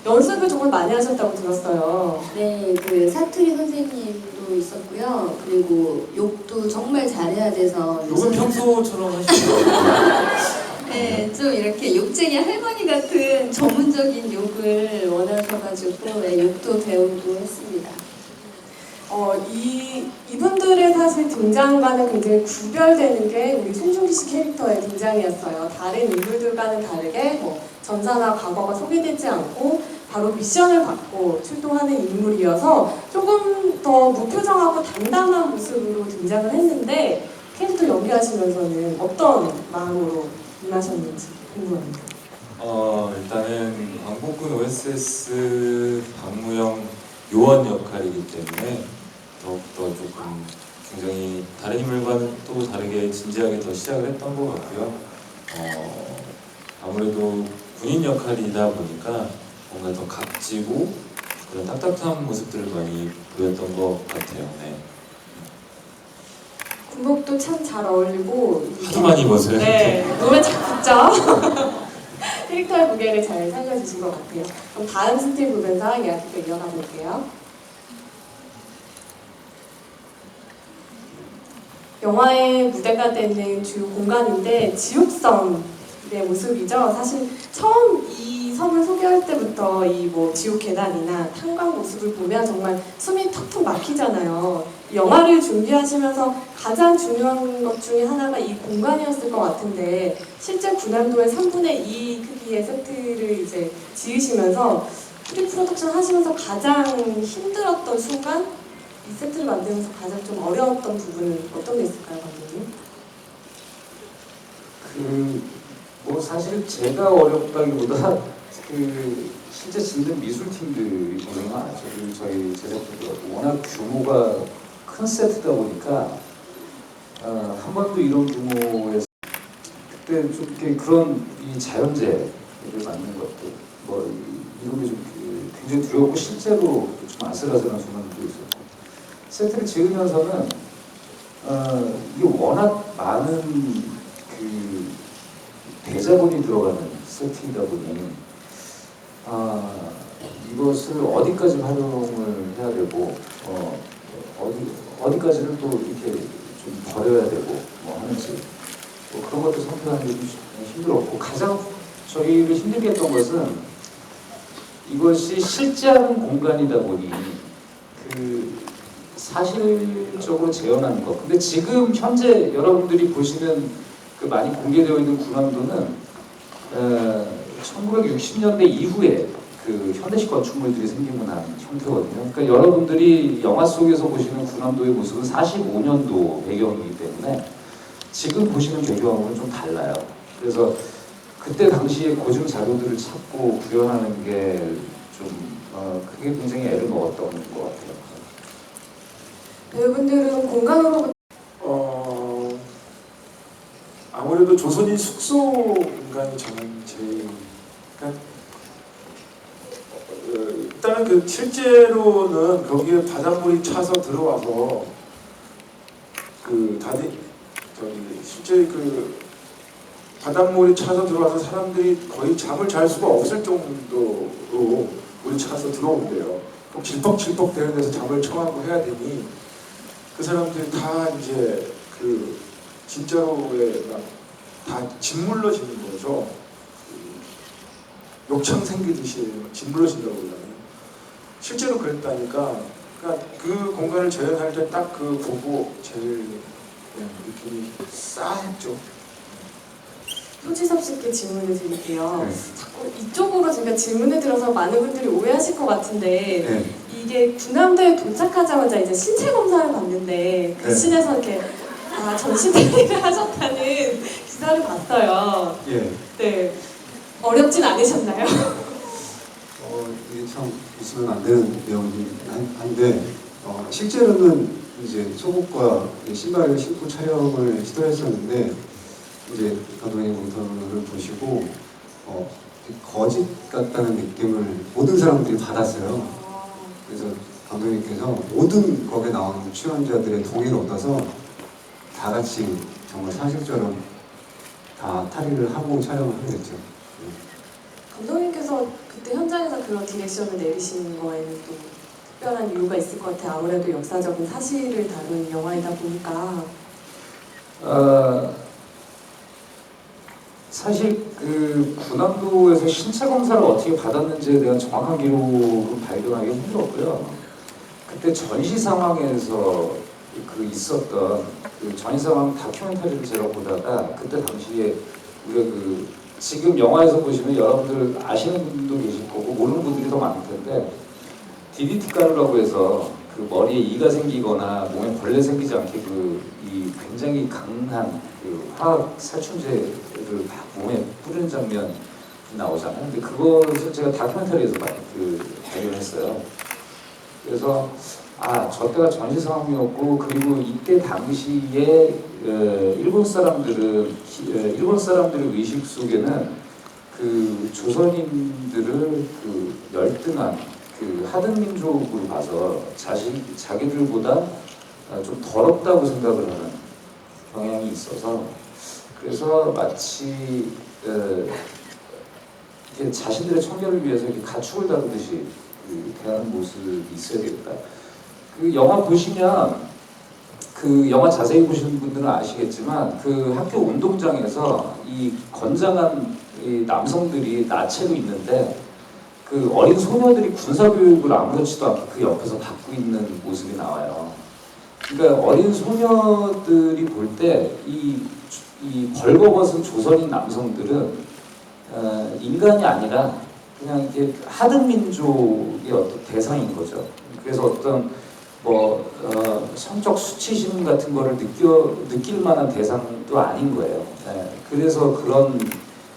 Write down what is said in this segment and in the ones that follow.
연습을 정말 많이 하셨다고 들었어요. 네, 그 사투리 선생님도 있었고요. 그리고 욕도 정말 잘해야 돼서. 욕은 평소처럼 하시죠. 네, 좀 이렇게 욕쟁이 할머니 같은 전문적인 욕을 원하셔가지고 네, 욕도 배우고 했습니다. 이분들의 사실 등장과는 굉장히 구별되는 게 우리 송중기 씨 캐릭터의 등장이었어요. 다른 인물들과는 다르게 전사나 과거가 소개되지 않고 바로 미션을 받고 출동하는 인물이어서 조금 더 무표정하고 담담한 모습으로 등장을 했는데 캐릭터 연기하시면서는 어떤 마음으로 임하셨는지 궁금합니다. 일단은 광복군 OSS 박무영 요원 역할이기 때문에 더욱더 조금 굉장히 다른 인물과는 또 다르게 진지하게 더 시작을 했던 것 같고요. 아무래도 군인 역할이다 보니까 뭔가 더 각지고 그런 딱딱한 모습들을 많이 보였던 것 같아요. 네. 군복도 참 잘 어울리고 하도 많이 입어서요. 네, 몸에 착 붙죠? 캐릭터의 무게를 잘 살려주신 것 같아요. 그럼 다음 스틸 보면서 이야기를 이어가 볼게요. 영화의 무대가 되는 주요 공간인데 지옥섬의 모습이죠. 사실 처음 이 섬을 소개할 때부터 이 지옥 계단이나 탄광 모습을 보면 정말 숨이 턱턱 막히잖아요. 영화를 준비하시면서 가장 중요한 것 중에 하나가 이 공간이었을 것 같은데 실제 군함도의 3분의 2 크기의 세트를 이제 지으시면서 프리프로덕션 하시면서 가장 힘들었던 순간, 이 세트를 만들면서 가장 좀 어려웠던 부분은 어떤 게 있을까요, 감독님? 사실 제가 어렵다기보다 실제 짓는 미술팀들이거나 저희 제작진들 워낙 규모가 큰 세트다 보니까 한 번도 이런 규모에서 그때 좀 이렇게 그런 이 자연재해를 만든 것들 이런 게 좀 굉장히 두렵고 실제로 좀 아슬아슬한 순간도 있었고 세트를 지으면서는 이게 워낙 많은 대자본이 들어가는 세팅이다 보니 이것을 어디까지 활용을 해야 되고 어디까지는 또 이렇게 좀 버려야 되고 하는지 그런 것도 선택하는 게 좀 힘들었고 가장 저희를 힘들게 했던 것은 이것이 실제하는 공간이다 보니 사실적으로 재현하는 것. 근데 지금 현재 여러분들이 보시는 많이 공개되어 있는 군함도는 1960년대 이후에 현대식 건축물들이 생기고 난 형태거든요. 그러니까 여러분들이 영화 속에서 보시는 군함도의 모습은 45년도 배경이기 때문에 지금 보시는 배경하고는 좀 달라요. 그래서 그때 당시에 고증 자료들을 찾고 구현하는 게 그게 굉장히 애를 먹었던 것 같아요. 배우분들은 공간으로 아무래도 조선인 숙소 공간이 저는 제일 일단은 실제로는 거기에 바닷물이 차서 들어와서 실제 바닷물이 차서 들어와서 사람들이 거의 잠을 잘 수가 없을 정도로 물이 차서 들어온대요. 꼭 질퍽질퍽 되는 데서 잠을 청하고 해야 되니 그 사람들이 다 이제 진짜로에 다 짓물러 지는 거죠. 욕창 생기듯이 짓물러 진다고 그러잖아요. 실제로 그랬다니까. 그러니까 그 공간을 재현할 때 딱 보고 제일 느낌이 싸했죠. 손지섭 씨께 질문을 드릴게요. 자꾸 이쪽으로 제가 질문을 들어서 많은 분들이 오해하실 것 같은데 이게 군함도에 도착하자마자 이제 신체 검사를 받는데 그 씬에서 이렇게 전신 태닝을 하셨다는 기사를 봤어요. 네. 어렵진 않으셨나요? 이게 참 있으면 안 되는 내용이긴 한데 실제로는 이제 속옷과 신발을 신고 촬영을 시도했었는데 이제 감독님 인터뷰를 보시고 거짓 같다는 느낌을 모든 사람들이 받았어요. 그래서 감독님께서 모든 거기에 나오는 출연자들의 동의를 얻어서 다 같이 정말 사실처럼 다 탈의를 하고 촬영을 하게 됐죠. 감독님께서 그때 현장에서 그런 디렉션을 내리시는 거에는 또 특별한 이유가 있을 것 같아요. 아무래도 역사적인 사실을 다룬 영화이다 보니까. 사실 그 군함도에서 신체 검사를 어떻게 받았는지에 대한 정확한 기록은 발견하기 힘들었고요. 그때 전시 상황에서 그 있었던 그 전시 상황 다큐멘터리를 제가 보다가 그때 당시에 우리가 그 지금 영화에서 보시면 여러분들 아시는 분도 계실 거고 모르는 분들이 더 많을 텐데 DDT 가루라고 해서 그 머리에 이가 생기거나 몸에 벌레 생기지 않게 이 굉장히 강한 그 화학 살충제를 막 몸에 뿌리는 장면 나오잖아요. 근데 그것을 제가 다큐멘터리에서 발견했어요. 그래서 저 때가 전시 상황이었고 그리고 이때 당시에 일본 사람들의 의식 속에는 그 조선인들을 그 열등한 그 하등 민족으로 봐서 자기들보다 좀 더럽다고 생각을 하는 경향이 있어서 그래서 마치 이렇게 자신들의 청결을 위해서 이렇게 가축을 다루듯이 대하는 모습이 있어야 되겠다. 그 영화 보시면 그 영화 자세히 보시는 분들은 아시겠지만 그 학교 운동장에서 이 건장한 이 남성들이 나체로 있는데 그 어린 소녀들이 군사교육을 아무렇지도 않게 그 옆에서 받고 있는 모습이 나와요. 그러니까 어린 소녀들이 볼 때 이 벌거벗은 조선인 남성들은 인간이 아니라 그냥 이게 하등 민족의 어떤 대상인 거죠. 그래서 어떤 성적 수치심 같은 거를 느낄 만한 대상도 아닌 거예요. 그래서 그런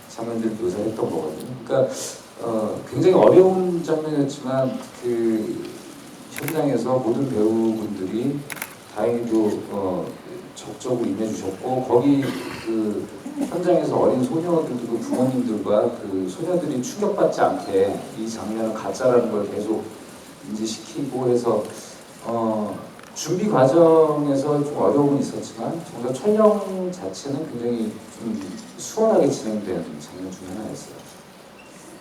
장면들을 묘사했던 거거든요. 그러니까 굉장히 어려운 장면이었지만 그 현장에서 모든 배우분들이 다행히도 적극적으로 임해주셨고 거기 그 현장에서 어린 소녀들도 그 부모님들과 그 소녀들이 충격받지 않게 이 장면은 가짜라는 걸 계속 인지시키고 해서 준비 과정에서 좀 어려움은 있었지만 정작 촬영 자체는 굉장히 좀 수월하게 진행된 장면 중에 하나였어요.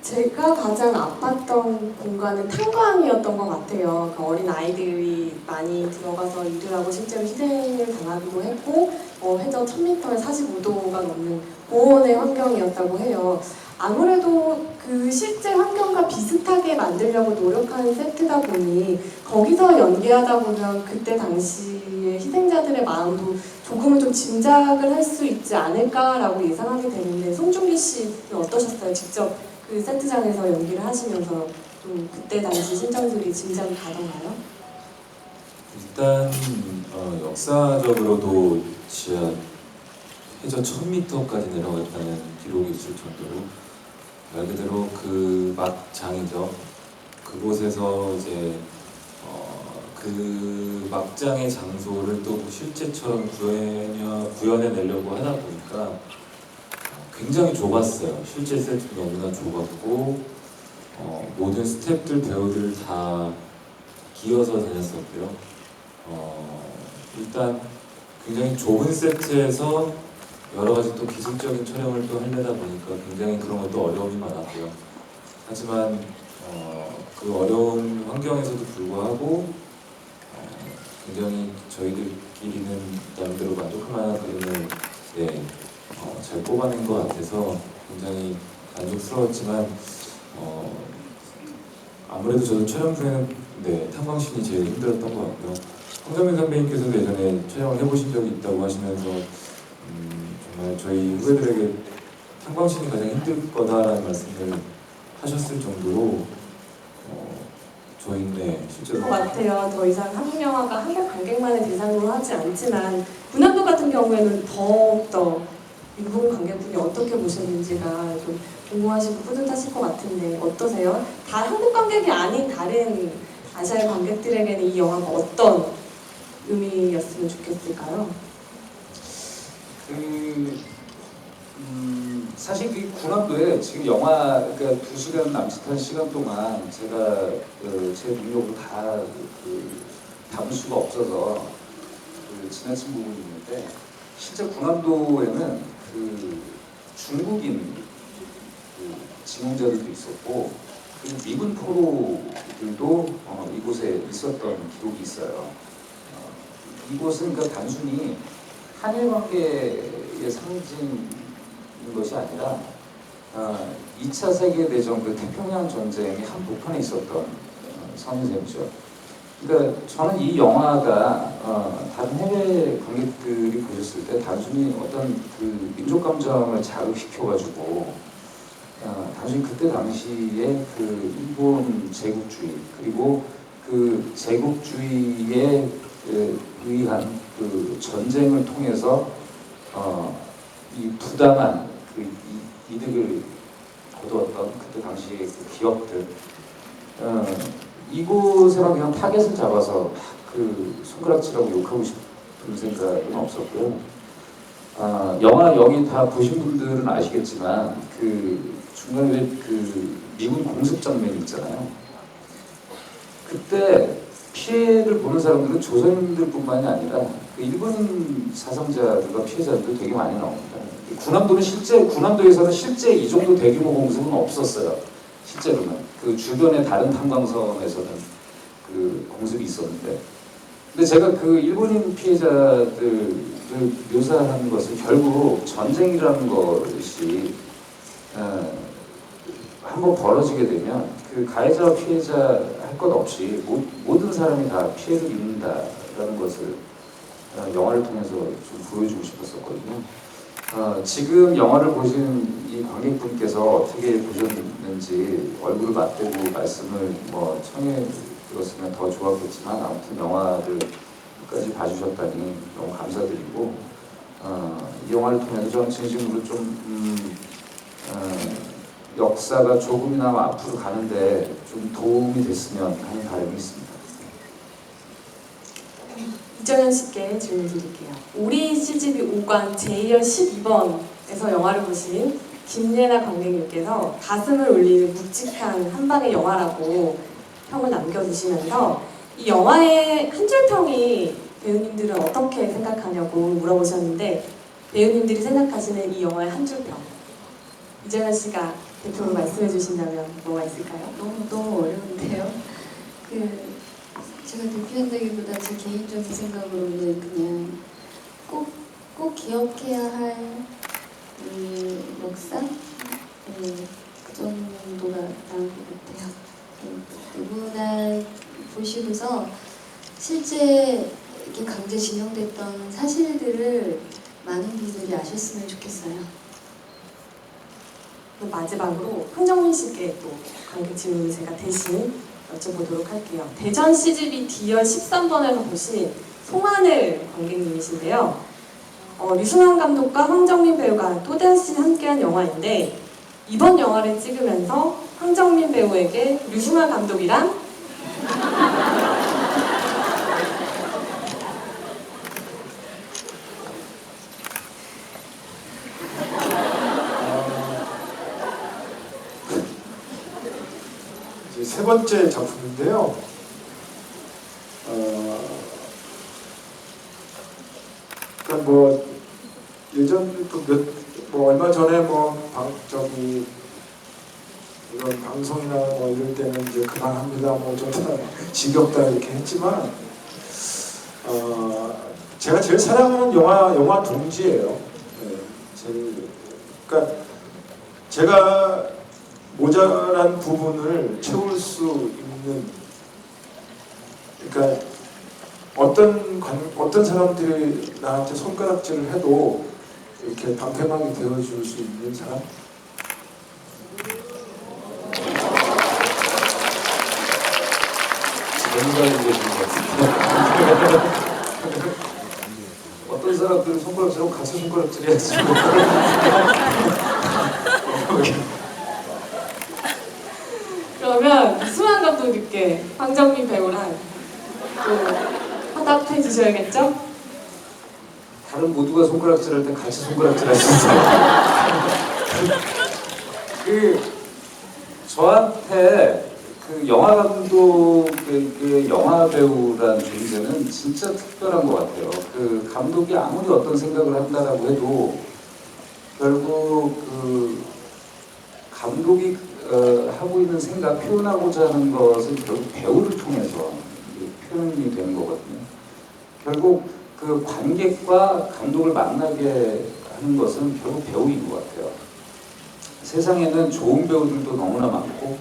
제가 가장 아팠던 공간은 탄광이었던 것 같아요. 그 어린 아이들이 많이 들어가서 일을 하고 실제로 희생을 당하기도 했고 해저 1000m에 45도가 넘는 고온의 환경이었다고 해요. 아무래도 그 실제 환경과 비슷하게 만들려고 노력하는 세트다 보니 거기서 연기하다 보면 그때 당시에 희생자들의 마음도 조금은 좀 짐작을 할 수 있지 않을까라고 예상하게 되는데 송중기 씨는 어떠셨어요? 직접 그 세트장에서 연기를 하시면서 좀 그때 당시 심정들이 짐작이 가던가요? 일단 역사적으로도 지하 해저 1000m까지 내려갔다는 기록이 있을 정도로 말 그대로 그 막장이죠. 그곳에서 이제 그 막장의 장소를 또 실제처럼 구현해내려고 하다 보니까 굉장히 좁았어요. 실제 세트도 너무나 좁았고 모든 스태프들, 배우들 다 기어서 다녔었고요. 일단 굉장히 좁은 세트에서 여러 가지 또 기술적인 촬영을 또 하려다 보니까 굉장히 그런 것도 어려움이 많았고요. 하지만 그 어려운 환경에서도 불구하고 굉장히 저희들끼리는 나름대로 만족할 만한 그림을 잘 뽑아낸 것 같아서 굉장히 만족스러웠지만 아무래도 저도 촬영 중에는 탄광신이 제일 힘들었던 것 같고요. 황정민 선배님께서도 예전에 촬영을 해보신 적이 있다고 하시면서 정말 저희 후배들에게 탄광신이 가장 힘들 거다라는 말씀을 하셨을 정도로 저희는 실제로 것 같아요. 더 이상 한국 영화가 한국 관객만을 대상으로 하지 않지만 군함도 같은 경우에는 더욱더 일본 관객분이 어떻게 보셨는지가 좀 궁금하시고 뿌듯하실 것 같은데 어떠세요? 다 한국 관객이 아닌 다른 아시아의 관객들에게는 이 영화가 어떤 의미였으면 좋겠을까요? 사실 그 군함도에 지금 영화 그러니까 2시간 남짓한 시간 동안 제가 제 능력으로 다 담을 수가 없어서 지나친 부분이 있는데 실제 군함도에는 그 중국인 그 징용자들도 있었고 그리고 미군 포로들도 이곳에 있었던 기록이 있어요. 이곳은 그러니까 단순히 한일 관계의 상징인 것이 아니라 2차 세계대전 그 태평양 전쟁의 한복판에 있었던 선인 셈이죠. 그러니까 저는 이 영화가 다른 해외 관객들이 보셨을 때 단순히 어떤 그 민족 감정을 자극시켜가지고 단순히 그때 당시에 그 일본 제국주의 그리고 그 제국주의에 의한 그 전쟁을 통해서 이 부당한 그 이득을 거두었던 그때 당시의 그 기업들 이곳에만 그냥 타겟을 잡아서 그 손가락질하고 욕하고 싶은 생각은 없었고요. 영화 여기 다 보신 분들은 아시겠지만 그 중간에 그 미군 공습 장면이 있잖아요. 그때 피해를 보는 사람들은 조선인들뿐만이 아니라 그 일본 사상자들과 피해자들도 되게 많이 나옵니다. 군함도에서는 실제 이 정도 대규모 공습은 없었어요. 실제로는 그 주변의 다른 탄광섬에서는 그 공습이 있었는데, 근데 제가 그 일본인 피해자들을 묘사하는 것은 결국 전쟁이라는 것이 한번 벌어지게 되면 그 가해자와 피해자 할 것 없이 모든 사람이 다 피해를 입는다라는 것을 영화를 통해서 좀 보여주고 싶었었거든요. 지금 영화를 보신 이 관객분께서 어떻게 보셨는지 얼굴을 맞대고 말씀을 청해 들었으면 더 좋았겠지만 아무튼 영화를 끝까지 봐주셨다니 너무 감사드리고 이 영화를 통해서 저는 진심으로 좀 역사가 조금이나마 앞으로 가는데 좀 도움이 됐으면 하는 바람이 있습니다. 이정현 씨께 질문 드릴게요. 우리 CGV 5관 제2열 12번에서 영화를 보신 김예나 관객님께서 가슴을 울리는 묵직한 한방의 영화라고 평을 남겨주시면서 이 영화의 한 줄 평이 배우님들은 어떻게 생각하냐고 물어보셨는데 배우님들이 생각하시는 이 영화의 한 줄 평 이정현 씨가 대표로 말씀해 주신다면 뭐가 있을까요? 너무 어려운데요. 제가 대표한다기보다 제 개인적인 생각으로는 그냥 꼭 기억해야 할 역사? 그 정도가 나은 것 같아요. 누구나 보시고서 실제 이렇게 강제징용됐던 사실들을 많은 분들이 아셨으면 좋겠어요. 마지막으로 황정민 씨께 또 관객 질문을 제가 대신 여쭤보도록 할게요. 대전 CGV D열 13번에서 보신 송하늘 관객님이신데요. 류승환 감독과 황정민 배우가 또다시 함께한 영화인데 이번 영화를 찍으면서 황정민 배우에게 류승환 감독이랑 이제 세 번째 작품인데요. 그러니까 예전 얼마 전에 이런 방송이나 이럴 때는 이제 그만합니다, 좀 지겹다 이렇게 했지만 제가 제일 사랑하는 영화 둥지예요. 그러니까 제가 모자란 부분을 채울 수 있는, 그러니까 어떤 사람들이 나한테 손가락질을 해도 이렇게 방패막이 되어줄 수 있는 사람. 연관이 되신 것 같은데 어떤 사람들은 손가락질하고 같이 손가락질해야지. 그러면 류승환 감독님께 황정민 배우랑 또 화답해 주셔야겠죠? 다른 모두가 손가락질할 때 같이 손가락질할 수 있어요. 저한테 그 영화 감독, 그 영화 배우란 존재는 진짜 특별한 것 같아요. 그 감독이 아무리 어떤 생각을 한다라고 해도 결국 그 감독이 하고 있는 생각, 표현하고자 하는 것은 결국 배우를 통해서 이게 표현이 되는 거거든요. 결국 그 관객과 감독을 만나게 하는 것은 결국 배우인 것 같아요. 세상에는 좋은 배우들도 너무나 많고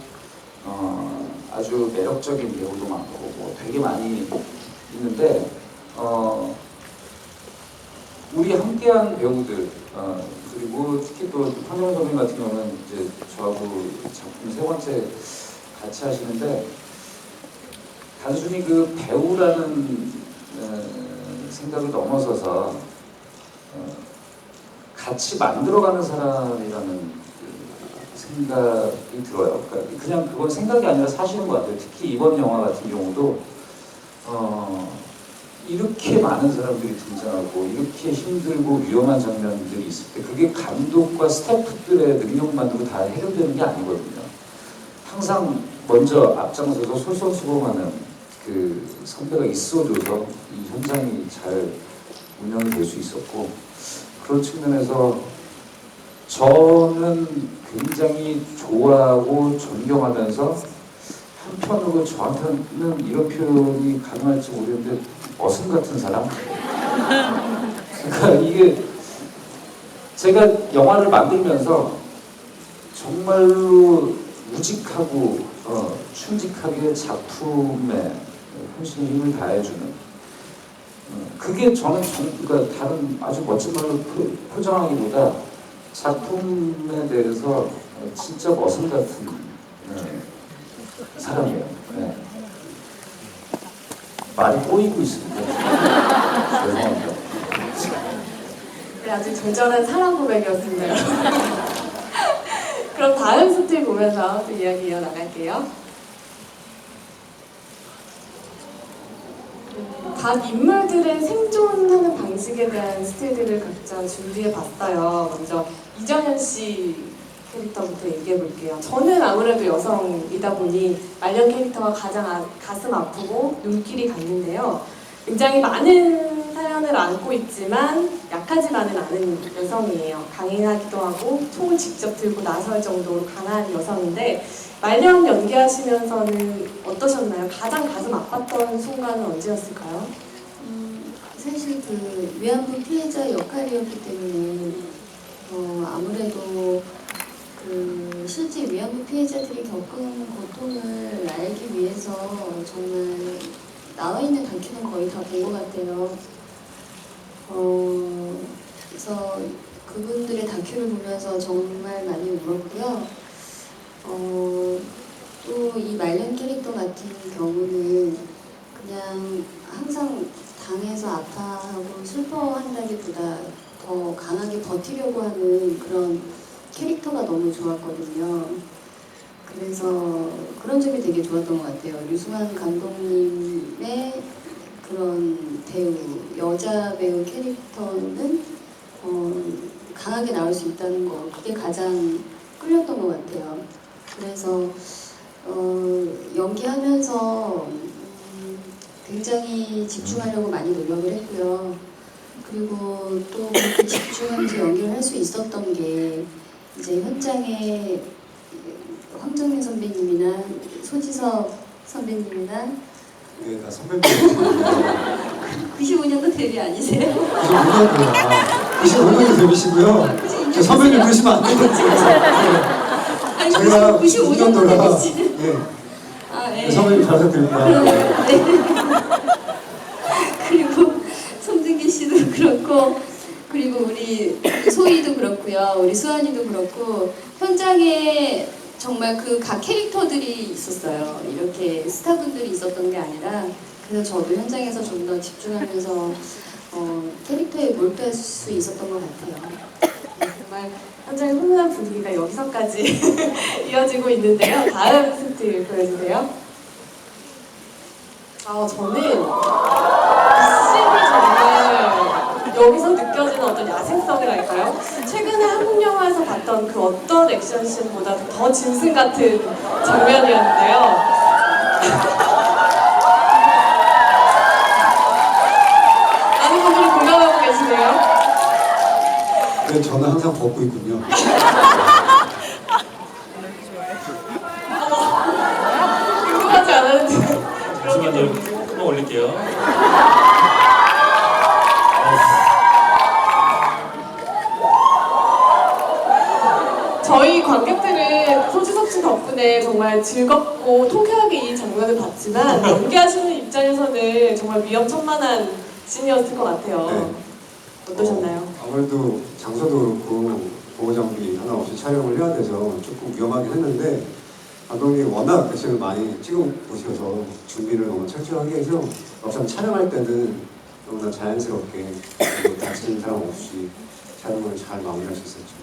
아주 매력적인 배우도 많고 뭐 되게 많이 있는데 우리 함께한 배우들 그리고 특히 또 황정민 선배님 같은 경우는 이제 저하고 작품 세 번째 같이 하시는데 단순히 그 배우라는 생각을 넘어서서 같이 만들어가는 사람이라는 그 생각이 들어요. 그러니까 그냥 그건 생각이 아니라 사실인 것 같아요. 특히 이번 영화 같은 경우도 이렇게 많은 사람들이 등장하고 이렇게 힘들고 위험한 장면들이 있을 때 그게 감독과 스태프들의 능력만으로 다 해결되는 게 아니거든요. 항상 먼저 앞장서서 솔선수범하는 그 선배가 있어줘서 이 현장이 잘 운영이 될 수 있었고 그런 측면에서 저는 굉장히 좋아하고 존경하면서 한편으로 저한테는 이런 표현이 가능할지 모르겠는데 어슴 같은 사람? 그러니까 이게 제가 영화를 만들면서 정말로 우직하고 충직하게 작품에 혼신의 힘을 다해주는 그게 저는 그러니까 다른 아주 멋진 말로 표정하기보다 작품에 대해서 진짜 머슴 같은 사람이에요. 네. 말이 꼬이고 있습니다. 죄송합니다. 네, 아주 절절한 사랑 고백이었습니다. 그럼 다음 스틸 보면서 또 이야기 이어나갈게요. 각 인물들의 생존하는 방식에 대한 스틸들을 각자 준비해봤어요. 먼저 이정현 씨 캐릭터부터 얘기해볼게요. 저는 아무래도 여성이다 보니 말년 캐릭터가 가장 가슴 아프고 눈길이 갔는데요. 굉장히 많은 사연을 안고 있지만 약하지만은 않은 여성이에요. 강인하기도 하고 총을 직접 들고 나설 정도로 강한 여성인데 말년 연기하시면서는 어떠셨나요? 가장 가슴 아팠던 순간은 언제였을까요? 사실 그 위안부 피해자 역할이었기 때문에 아무래도 그 실제 위안부 피해자들이 겪은 고통을 알기 위해서 정말 나와 있는 다큐는 거의 다 본 것 같아요. 그래서 그분들의 다큐를 보면서 정말 많이 울었고요. 또 이 말년 캐릭터 같은 경우는 그냥 항상 당해서 아파하고 슬퍼한다기보다 더 강하게 버티려고 하는 그런 캐릭터가 너무 좋았거든요. 그래서 그런 점이 되게 좋았던 것 같아요. 류승환 감독님의 그런 배우, 여자 배우 캐릭터는 강하게 나올 수 있다는 거, 그게 가장 끌렸던 것 같아요. 그래서 연기하면서 굉장히 집중하려고 많이 노력을 했고요. 그리고 또 그렇게 집중하면서 연기를 할 수 있었던 게 이제 현장에 황정민 선배님이나 소지섭 선배님이나 네, 다 선배님이시네요. 95년도 데뷔 아니세요? 95년도 데뷔시고요. 저 선배님 그러시면 안 되거든요. 아니, 제가 95년도 95년도라. 네. 아, 네. 선배님 잘 부탁드립니다. 네. 그리고 송중기 씨도 그렇고, 그리고 우리 소희도 그렇고요, 우리 수환이도 그렇고 현장에 정말 그 각 캐릭터들이 있었어요. 이렇게 스타분들이 있었던 게 아니라 그래서 저도 현장에서 좀 더 집중하면서 캐릭터에 몰두할 수 있었던 것 같아요. 정말 현장의 훈훈한 분위기가 여기서까지 이어지고 있는데요. 다음 스틸 보여주세요. 저는 이 씬이 정말 여기서 느껴지는 어떤 야생성이랄까요? 최근에 한국 영화에서 봤던 그 어떤 액션씬보다도 더 짐승 같은 장면이었는데요. 많은 분들이 공감하고 계시네요. 네, 저는 항상 벗고 있군요. 잠시만요. 조금만 올릴게요. 저희 관객들은 소지섭 씨 덕분에 정말 즐겁고 통쾌하게 이 장면을 봤지만 연기하시는 입장에서는 정말 위험천만한 씬이었을 것 같아요. 네. 어떠셨나요? 아무래도 장소도 그렇고 보호 장비 하나 없이 촬영을 해야 돼서 조금 위험하긴 했는데 감독님 워낙 액션을 많이 찍어보셔서 준비를 너무 철저하게 해서 막상 촬영할 때는 너무나 자연스럽게 그리고 다치는 사람 없이 촬영을 잘 마무리할 수 있었죠.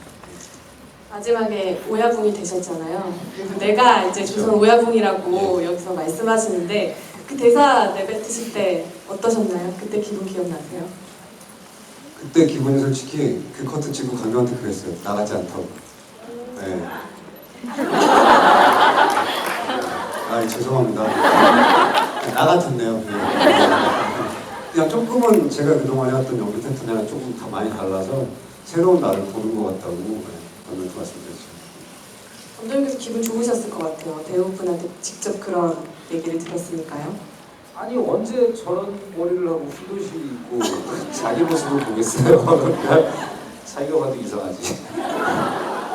마지막에 오야붕이 되셨잖아요. 그리고 내가 이제 조선 오야붕이라고 여기서 말씀하시는데 그 대사 내뱉으실 때 어떠셨나요? 그때 기분 기억나세요? 그때 기분이 솔직히 그 커트 찍고 감독한테 그랬어요. 나가지 않다고. 네. 아, 죄송합니다. 나 같았네요. 그냥 조금은 제가 그동안 해왔던 연기 패턴이랑 조금 다 많이 달라서 새로운 나를 보는 것 같다고 저는 말씀드렸죠. 감독님께서 기분 좋으셨을 것 같아요. 배우분한테 직접 그런 얘기를 들었으니까요. 아니 언제 저런 머리를 하고 후드시 입고 자기 모습을 보겠어요. 그러니까 자기가 봐도 이상하지.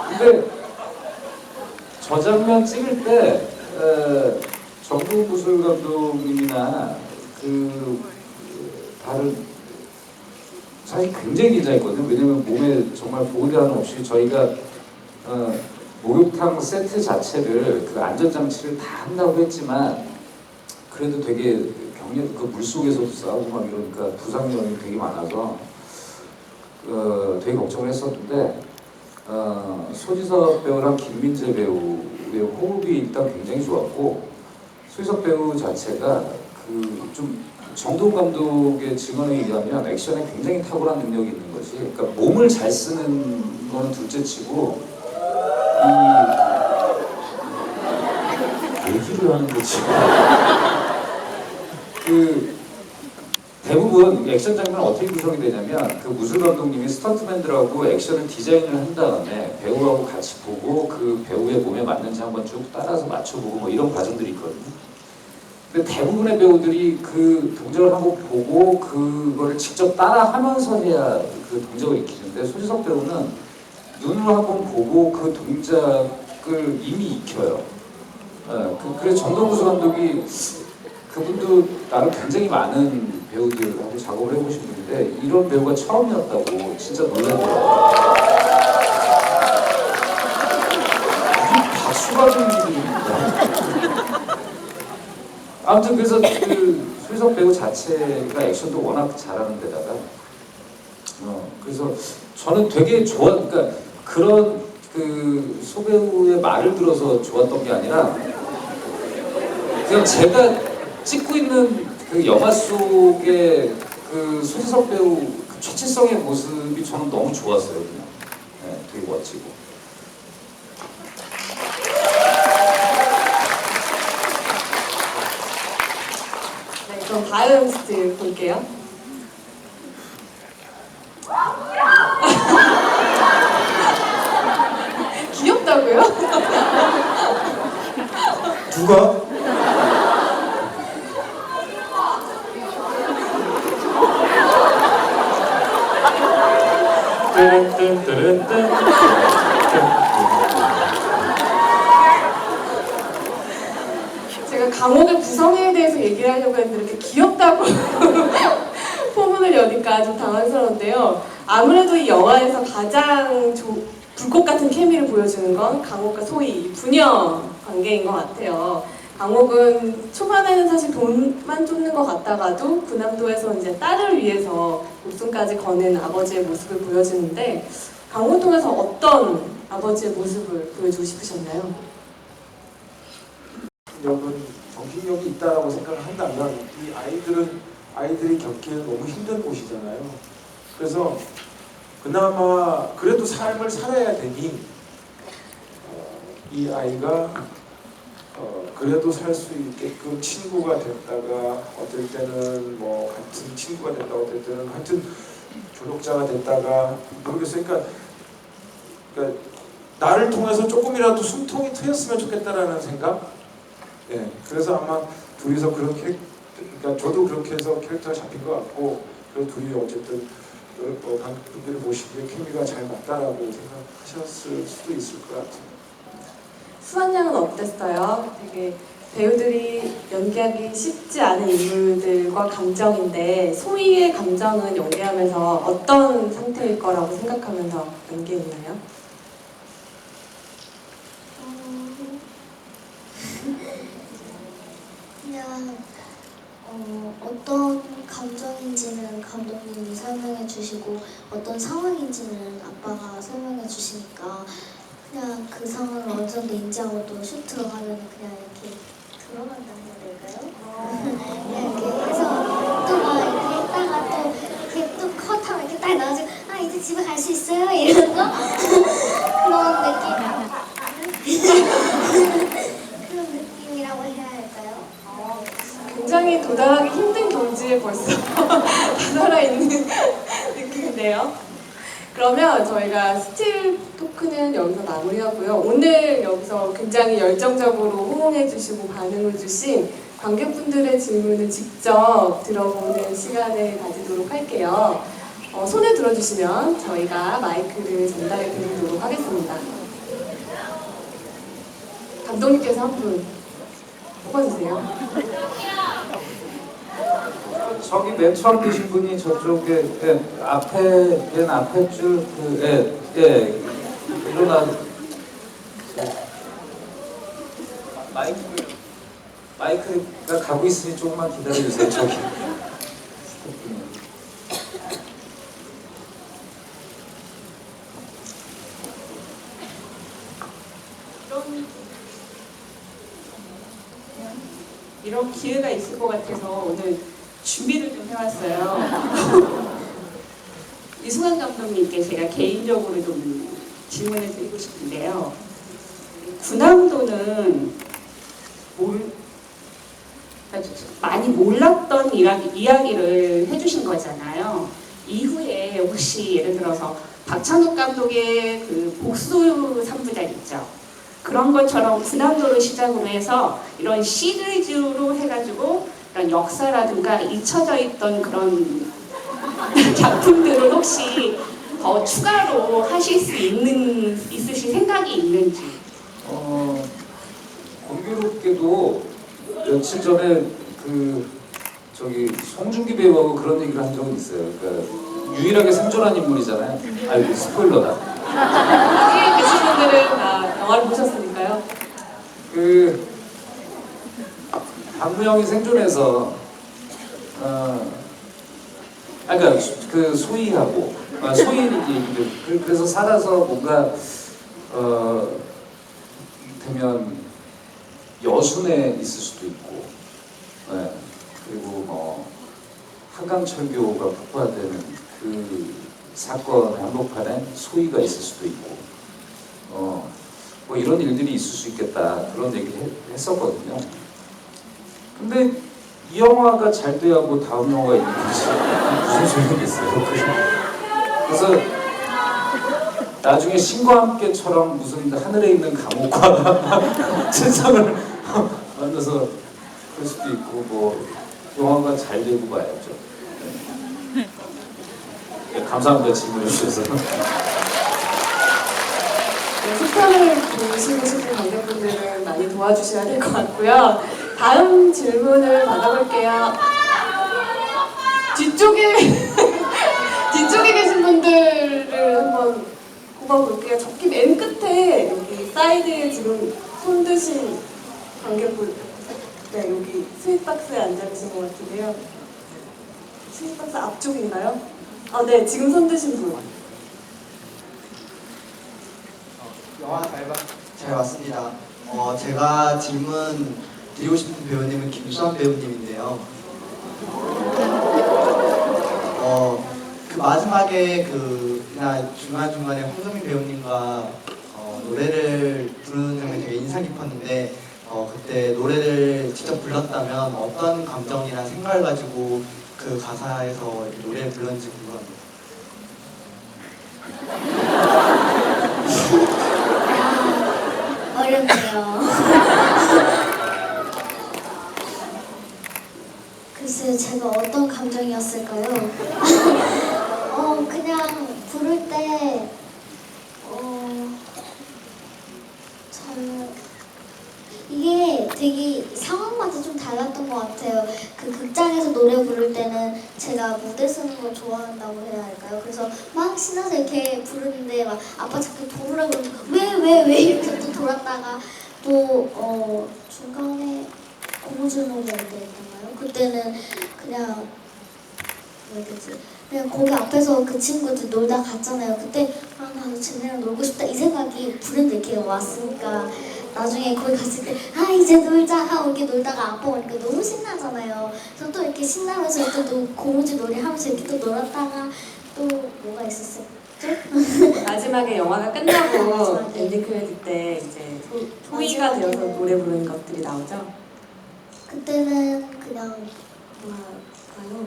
근데 저 장면 찍을 때 정부무술 감독님이나 다른 사실 굉장히 긴장했거든요. 왜냐면 몸에 정말 보호대안 없이 저희가 목욕탕 세트 자체를 그 안전장치를 다 한다고 했지만 그래도 되게 그 물속에서도 싸우고 막 이러니까 부상 위험이 되게 많아서 되게 걱정을 했었는데 소지섭 배우랑 김민재 배우의 호흡이 일단 굉장히 좋았고 소지섭 배우 자체가 좀 정동 감독의 증언에 의하면 액션에 굉장히 탁월한 능력이 있는 것이 그러니까 몸을 잘 쓰는 거는 둘째치고 이 얘기를 하는 거지. 대부분 액션 장면은 어떻게 구성이 되냐면 그 무술 감독님이 스턴트맨들하고 액션을 디자인을 한 다음에 배우하고 같이 보고 그 배우의 몸에 맞는지 한번 쭉 따라서 맞춰보고 뭐 이런 과정들이 있거든요. 근데 대부분의 배우들이 그 동작을 한번 보고 그거를 직접 따라하면서 해야 그 동작을 익히는데 소지섭 배우는 눈으로 한번 보고 그 동작을 이미 익혀요. 그래서 정동구수 감독이 그분도 나름 굉장히 많은 배우들하고 작업을 해보신 분인데 이런 배우가 처음이었다고 진짜 놀라더라고요. 박수가 좀 일입니다. 아무튼 그래서 그 소희석 배우 자체가 액션도 워낙 잘하는 데다가 그래서 저는 되게 그러니까 그런 그 소배우의 말을 들어서 좋았던 게 아니라 그냥 제가 찍고 있는 그 영화 속의 그 소지섭 배우 그 최치성의 모습이 저는 너무 좋았어요. 그냥 되게 멋지고. 네, 그럼 다음 스틸 볼게요. 귀엽다고요? 누가? 뜬뜬뜬뜬. 제가 강옥의 구성에 대해서 얘기를 하려고 했는데 이렇게 귀엽다고 포문을 여니까 좀 당황스러운데요. 아무래도 이 영화에서 가장 불꽃 같은 케미를 보여주는 건 강옥과 소희 부녀 관계인 것 같아요. 강옥은 초반에는 사실 돈만 쫓는 것 같다가도 군함도에서 이제 딸을 위해서 목숨까지 거는 아버지의 모습을 보여주는데 강옥을 통해서 어떤 아버지의 모습을 보여주고 싶으셨나요? 정신력이 있다라고 생각을 한다면 이 아이들이 겪기에는 너무 힘든 곳이잖아요. 그래서 그나마 그래도 삶을 살아야 되니 이 아이가 그래도 살 수 있게끔 친구가 됐다가 어떨 때는 뭐 같은 친구가 됐다가 어떨 때는 하여튼 조력자가 됐다가 모르겠어요. 그러니까 나를 통해서 조금이라도 숨통이 트였으면 좋겠다라는 생각. 예, 그래서 아마 둘이서 그런 그러니까 저도 그렇게 해서 캐릭터가 잡힌 것 같고, 그리고 둘이 어쨌든 관객분들이 보시기에 케미가 잘 맞다라고 생각하셨을 수도 있을 것 같아요. 수환 양은 어땠어요? 되게 배우들이 연기하기 쉽지 않은 인물들과 감정인데 소희의 감정은 연기하면서 어떤 상태일 거라고 생각하면서 연기했나요? 그냥 어떤 감정인지는 감독님이 설명해 주시고 어떤 상황인지는 아빠가 설명해 주시니까 그냥 그 상황을 어느 정도 인지하고 또 슈트로 가면 그냥 이렇게 들어간다고 해야 될까요? 그냥 이렇게 해서 또 막 이렇게 했다가 또 이렇게 또 컷하면 이렇게 딱 나와서 아 이제 집에 갈 수 있어요? 이런 거? 그런 느낌? 그런 느낌이라고 해야 할까요? 굉장히 도달하기 힘든 경지에 벌써 다살아있는 느낌인데요. 그러면 저희가 스틸 토크는 여기서 마무리하고요. 오늘 여기서 굉장히 열정적으로 호응해주시고 반응을 주신 관객분들의 질문을 직접 들어보는 시간을 가지도록 할게요. 손을 들어주시면 저희가 마이크를 전달해 드리도록 하겠습니다. 감독님께서 한 분 뽑아주세요. 저기 맨 처음 계신 분이 저쪽에 맨 앞에 줄 일어나 마이크가 가고 있으니 조금만 기다려주세요. 저기 이런 기회가 있을 것 같아서 오늘 준비를 좀 해왔어요. 이승환 감독님께 제가 개인적으로 좀 질문을 드리고 싶은데요. 군함도는 많이 몰랐던 이야기를 해주신 거잖아요. 이후에 혹시 예를 들어서 박찬욱 감독의 그 복수 3부작 있죠. 그런 것처럼 군함도를 시작으로 해서 이런 시리즈로 해가지고 이런 역사라든가 잊혀져 있던 그런 작품들을 혹시 더 추가로 하실 수 있으신 생각이 있는지. 공교롭게도 며칠 전에 저기 송중기 배우하고 그런 얘기를 한 적은 있어요. 그러니까 유일하게 생존한 인물이잖아요. 아이고 스포일러다. 여기 계신 분들은 다 영화를 보셨으니까요. 박무영이 생존해서 그러니까 그 소희하고 소희 얘기를 그래서 살아서 뭔가 되면 여순에 있을 수도 있고, 그리고 뭐 한강철교가 폭파되는 그 사건 한복판에 소희가 있을 수도 있고, 뭐 이런 일들이 있을 수 있겠다 그런 얘기를 했었거든요. 근데 이 영화가 잘 돼야 뭐 다음 영화가 있는 거지 무슨 소용이겠어요. 그래서 나중에 신과 함께처럼 무슨 하늘에 있는 감옥과 세상을 만나서 그럴 수도 있고, 뭐 영화가 잘 되고 봐야죠. 네, 감사합니다. 질문해 주셔서. 속편을 보시고 싶은 관객분들은 많이 도와주셔야 될 것 같고요. 다음 질문을 받아볼게요. 뒤쪽에 계신 분들을 한번 뽑아볼게요. 저기 맨 끝에 여기 사이드에 지금 손 드신 관객분, 네, 여기 스윗박스에 앉아 계신 것 같은데요. 스윗박스 앞쪽인가요? 네, 지금 손 드신 분. 영화 잘 봤습니다. 제가 질문 드리고 싶은 배우님은 김수환 배우님인데요. 그 마지막에 그냥 중간중간에 황정민 배우님과 노래를 부르는 장면이 되게 인상 깊었는데, 그때 노래를 직접 불렀다면 어떤 감정이나 생각을 가지고 그 가사에서 노래를 불렀는지 궁금합니다. 어렵네요. 글쎄요, 제가 어떤 감정이었을까요? 그냥 부를 때, 이게 되게 상황마다 좀 달랐던 것 같아요. 그 극장에서 노래 부를 때는 제가 무대 쓰는 걸 좋아한다고 해야 할까요? 그래서 막 신나서 이렇게 부르는데 막 아빠 자꾸 돌으라고 그러면 왜 이렇게 또 돌았다가 또 중간에 고무줄놀이 할 때였던가요? 그때는 그냥 뭐야 되지? 그냥 거기 앞에서 그 친구들 놀다 갔잖아요. 그때 나도 쟤네랑 놀고 싶다 이 생각이 불현듯 이렇게 왔으니까 나중에 거기 갔을 때 이제 놀자 하고 이렇게 놀다가 아빠 오니까 너무 신나잖아요. 그래서 또 이렇게 신나면서 또 고무줄 놀이 하면서 이렇게 또 놀았다가 또 뭐가 있었었죠? 마지막에 영화가 끝나고 마지막에. 엔딩 크레딧 때 이제 소희가 되어서 노래 부르는 것들이 나오죠. 그때는 그냥 뭐랄까요?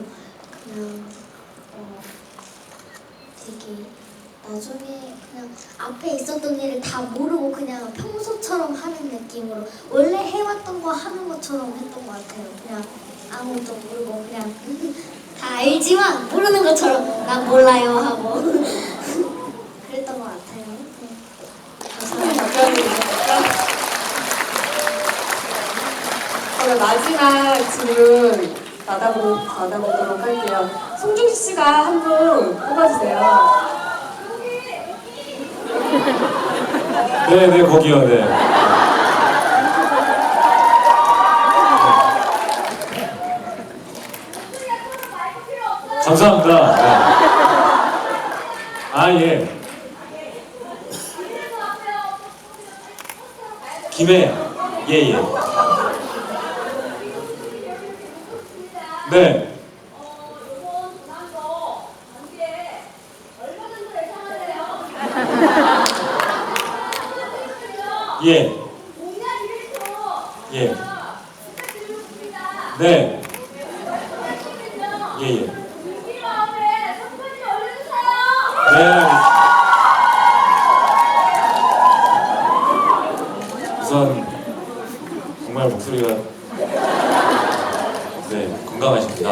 그냥 되게 나중에 그냥 앞에 있었던 일을 다 모르고 그냥 평소처럼 하는 느낌으로 원래 해왔던 거 하는 것처럼 했던 것 같아요. 그냥 아무것도 모르고 그냥 다 알지만 모르는 것처럼 난 몰라요 하고 그랬던 것 같아요. 그러면 마지막 질문 받아보도록 할게요. 송중기 씨가 한 분 뽑아주세요. 네, 거기요. 네. 감사합니다. 네. 예. 김해. 예. 네. 예. 네. 네. 우선 정말 목소리가 건강하십니다.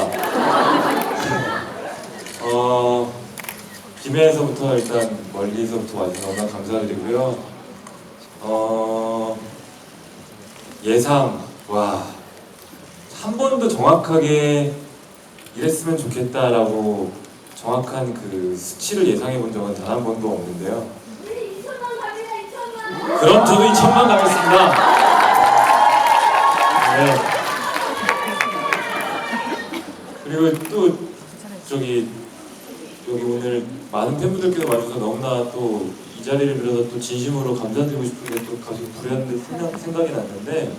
김해에서부터 일단 멀리서부터 와주셔서 너무 감사드리고요. 예상 한 번도 정확하게 이랬으면 좋겠다라고 정확한 그 수치를 예상해 본 적은 단 한 번도 없는데요. 그럼 저도 2천만 가겠습니다. 네. 그리고 또 여기 오늘 많은 팬분들께서 와주셔서 너무나 또 이 자리를 빌어서 또 진심으로 감사드리고 싶은 게 또 가지고 불현듯 생각이 났는데,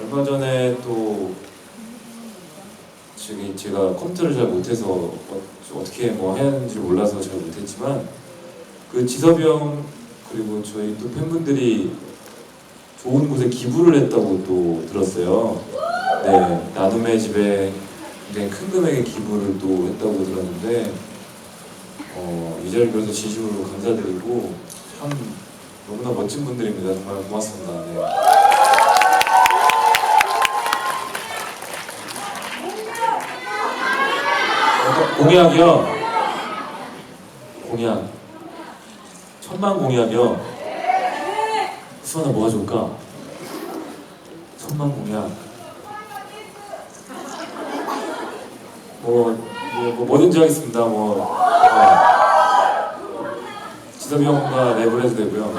얼마 전에 또 제가 컴퓨터를 잘 못해서 어떻게 해야 하는지 몰라서 잘 못했지만, 그 지섭이 형 그리고 저희 또 팬분들이 좋은 곳에 기부를 했다고 또 들었어요. 네, 나눔의 집에 굉장히 큰 금액의 기부를 또 했다고 들었는데, 이 자리를 빌어서 진심으로 감사드리고, 참 너무나 멋진 분들입니다. 정말 고맙습니다. 네. 공약이요? 공약. 1000만 공약이요? 수아나 뭐가 좋을까? 1000만 공약. 뭐든지 하겠습니다. 지섭이 형과 랩을 해도 되고요.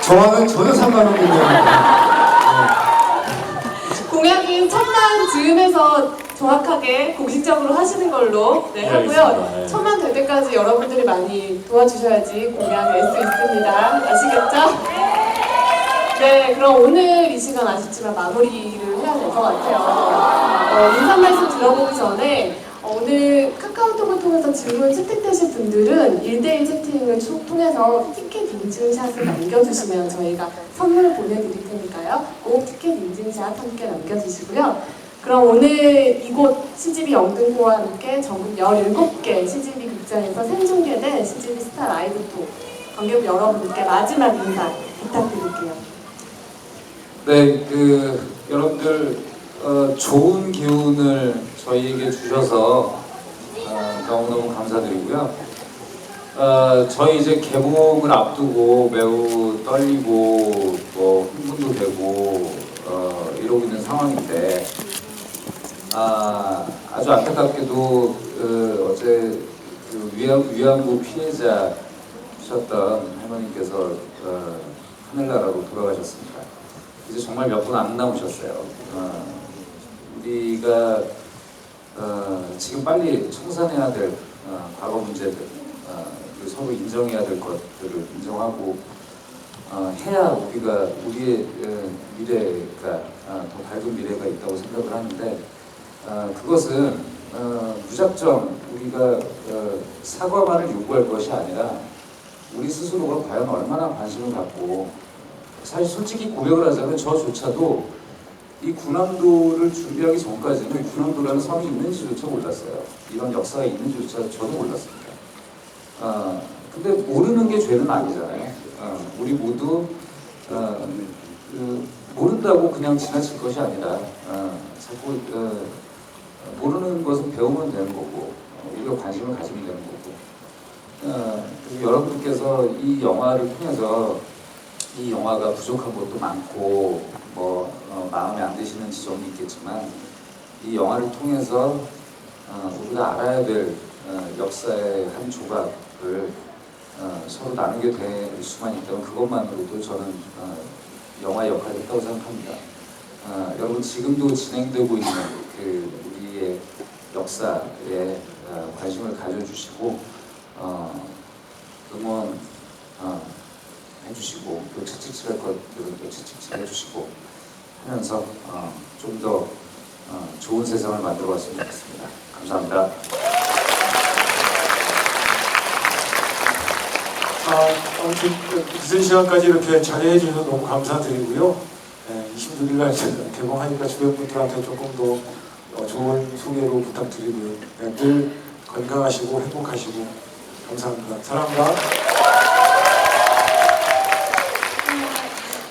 저와는 전혀 상관없는데요. 공약인 1000만 즈음에서 정확하게 공식적으로 하시는 걸로 네, 하고요. 알겠습니다. 네. 1000만 될 때까지 여러분들이 많이 도와주셔야지 공약을 낼 수 있습니다. 아시겠죠? 네, 그럼 오늘 이 시간 아쉽지만 마무리를 해야 될 것 같아요. 인사 말씀 들어보기 전에 오늘 카카오톡을 통해서 질문 채택되신 분들은 1대1 채팅을 통해서 티켓 인증샷을 남겨주시면 저희가 선물 보내드릴 테니까요. 꼭 티켓 인증샷 함께 남겨주시고요. 그럼 오늘 이곳 CGV 영등포와 함께 전국 17개 CGV 극장에서 생중계된 CGV 스타 라이브 톡 관객 여러분께 마지막 인사 부탁드릴게요. 네, 여러분들 좋은 기운을 저희에게 주셔서 너무너무 감사드리고요. 저희 이제 개봉을 앞두고 매우 떨리고 뭐 흥분도 되고 이러고 있는 상황인데 아주 안타깝게도 어제 위안부 피해자셨던 할머니께서 하늘나라로 돌아가셨습니다. 이제 정말 몇 분 안 남으셨어요. 우리가 지금 빨리 청산해야 될 과거 문제들, 서로 인정해야 될 것들을 인정하고 해야 우리의 미래가 더 밝은 미래가 있다고 생각을 하는데 그것은 무작정 우리가 사과만을 요구할 것이 아니라 우리 스스로가 과연 얼마나 관심을 갖고 사실 솔직히 고백을 하자면 저조차도 이 군함도를 준비하기 전까지는 군함도라는 섬이 있는지조차 몰랐어요. 이런 역사가 있는지조차 저도 몰랐습니다. 근데 모르는 게 죄는 아니잖아요. 우리 모두 모른다고 그냥 지나칠 것이 아니라 자꾸 모르는 것은 배우면 되는 거고 우리가 관심을 가지면 되는 거고 그리고 여러분들께서 이 영화를 통해서 이 영화가 부족한 것도 많고 마음에 안 드시는 지점이 있겠지만 이 영화를 통해서 우리가 알아야 될 역사의 한 조각을 서로 나누게 될 수만 있다면 그것만으로도 저는 영화의 역할을 했다고 생각합니다. 여러분 지금도 진행되고 있는 우리의 역사에 관심을 가져주시고 응원 해주시고 또 채찍질할 것들은 또 채찍질 해주시고 하면서 좀 더 좋은 세상을 만들어 봤으면 좋겠습니다. 감사합니다. 아무튼 늦은 시간까지 이렇게 자리해 주셔서 너무 감사드리고요. 26일 날 개봉하니까 주변 분들한테 조금 더 좋은 소개로 부탁드리고요. 늘 건강하시고 행복하시고 감사합니다. 사랑합니다.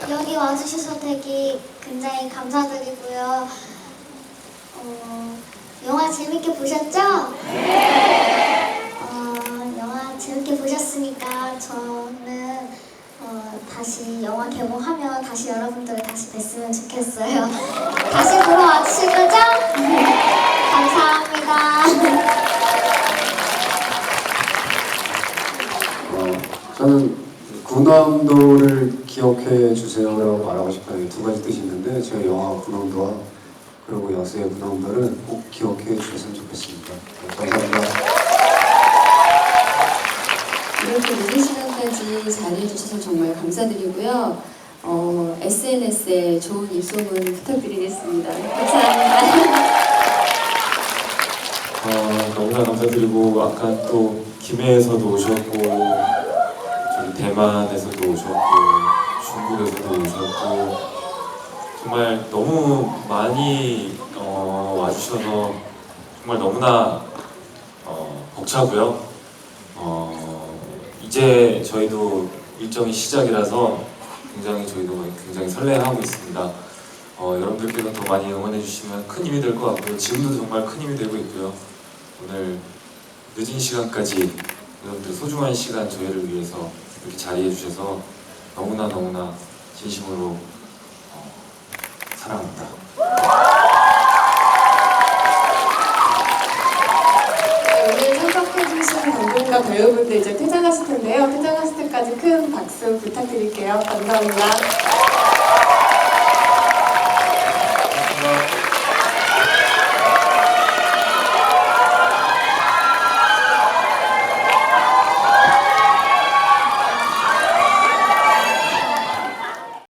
여기 와주셔서 되게 굉장히 감사드리고요. 영화 재밌게 보셨죠? 영화 재밌게 보셨으니까 저는 다시 영화 개봉하면 다시 여러분들을 다시 뵀으면 좋겠어요. 다시 보러 와주실 거죠? 감사합니다. 저는 군함도를 기억해 주세요라고 말하고 싶어요. 두 가지 뜻이 있는데 제가 영화 군함도와 그리고 여수의 군함도를 꼭 기억해 주셨으면 좋겠습니다. 감사합니다. 이렇게 늦은 시간까지 자리해 주셔서 정말 감사드리고요. SNS에 좋은 입소문 부탁드리겠습니다. 감사합니다. 너무나 감사드리고 아까 또 김해에서도 오셨고 저기 대만에서도 오셨고 중국에서도 오셨고 정말 너무 많이 와주셔서 정말 너무나 벅차고요. 이제 저희도 일정이 시작이라서 저희도 굉장히 설레하고 있습니다. 여러분들께서 더 많이 응원해 주시면 큰 힘이 될 것 같고요. 지금도 정말 큰 힘이 되고 있고요. 오늘 늦은 시간까지 여러분들 소중한 시간 저희를 위해서 이렇게 자리해 주셔서 너무나 진심으로 사랑합니다. 오늘 참석해주신 감독과 배우분들 이제 퇴장하실 텐데요. 퇴장하실 때까지 큰 박수 부탁드릴게요. 감사합니다.